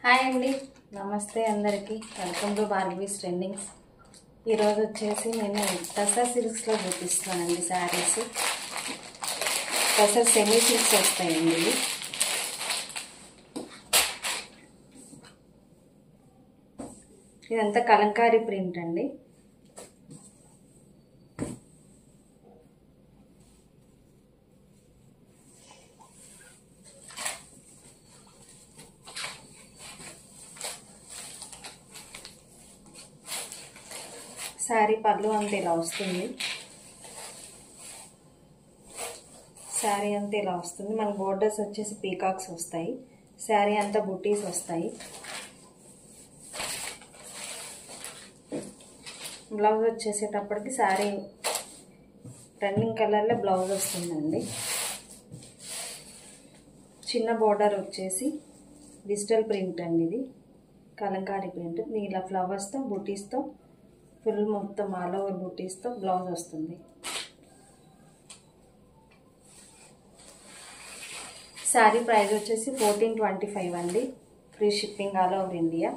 Hi అండి, నమస్తే అందరికీ. Welcome to Bhargavi's trendings. ఈరోజు వచ్చేసి నేను టసర్ సిల్క్స్లో చూపిస్తున్నానండి శారీస్. టసర్ సెమీ సిల్క్స్ వస్తాయండి ఇవి. ఇదంతా కలంకారీ ప్రింట్ అండి. శారీ పళ్ళు అంతా ఇలా వస్తుంది. శారీ అంతా ఇలా వస్తుంది. మన బోర్డర్స్ వచ్చేసి పీకాక్స్ వస్తాయి. శారీ అంతా బుటీస్ వస్తాయి. బ్లౌజ్ వచ్చేసేటప్పటికి శారీ రన్నింగ్ కలర్లో బ్లౌజ్ వస్తుందండి. చిన్న బోర్డర్ వచ్చేసి డిజిటల్ ప్రింట్ అండి. ఇది కలంకారీ ప్రింట్. ఇలా ఫ్లవర్స్తో బుటీస్తో ఫుల్ మొత్తం ఆల్ ఓవర్ బుటీస్తో బ్లౌజ్ వస్తుంది. శారీ ప్రైస్ వచ్చేసి 1425 అండి. Free shipping all over India.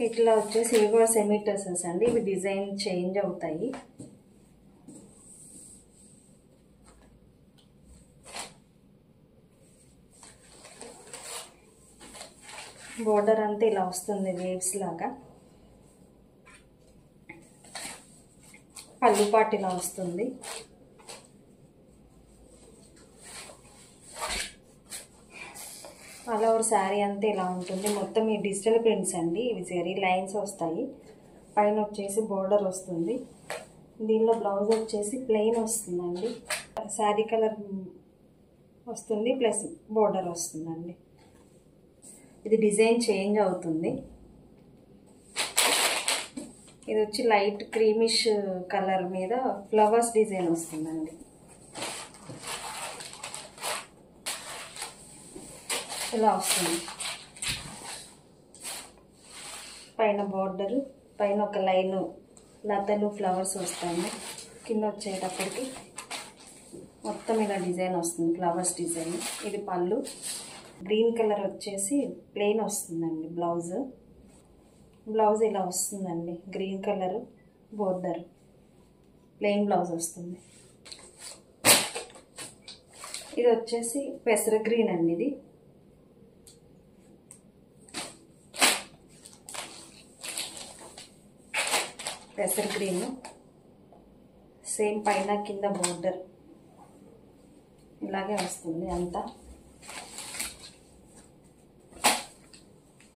ఇట్లా వచ్చేసి ఇవి కూడా సెమీ టసర్స్ అండి. ఇవి డిజైన్ చేంజ్ అవుతాయి. బోర్డర్ అంతా ఇలా వస్తుంది వేవ్స్ లాగా. పళ్ళు పాటు ఇలా వస్తుంది. ఆల్ ఓవర్ శారీ అంతా ఇలా ఉంటుంది. మొత్తం ఈ డిజిటల్ ప్రింట్స్ అండి. ఇవి జరీ లైన్స్ వస్తాయి. పైన వచ్చేసి బోర్డర్ వస్తుంది. దీనిలో బ్లౌజ్ వచ్చేసి ప్లెయిన్ వస్తుందండి. శారీ కలర్ వస్తుంది ప్లస్ బోర్డర్ వస్తుందండి. ఇది డిజైన్ చేంజ్ అవుతుంది. ఇది వచ్చి లైట్ క్రీమిష్ కలర్ మీద ఫ్లవర్స్ డిజైన్ వస్తుందండి. ఇలా వస్తుంది. పైన బోర్డర్, పైన ఒక లైన్ లతలు ఫ్లవర్స్ వస్తాయి. కింద వచ్చేటప్పటికి మొత్తం ఇలా డిజైన్ వస్తుంది, ఫ్లవర్స్ డిజైన్. ఇది పళ్ళు. గ్రీన్ కలర్ వచ్చేసి ప్లెయిన్ వస్తుందండి. బ్లౌజ్ ఇలా వస్తుందండి. Green colour border plain blouse వస్తుంది. ఇది వచ్చేసి పెసర గ్రీన్ అండి. ఇది పెసర గ్రీన్. సేమ్ పైన కింద బోర్డర్ ఇలాగే వస్తుంది అంతా.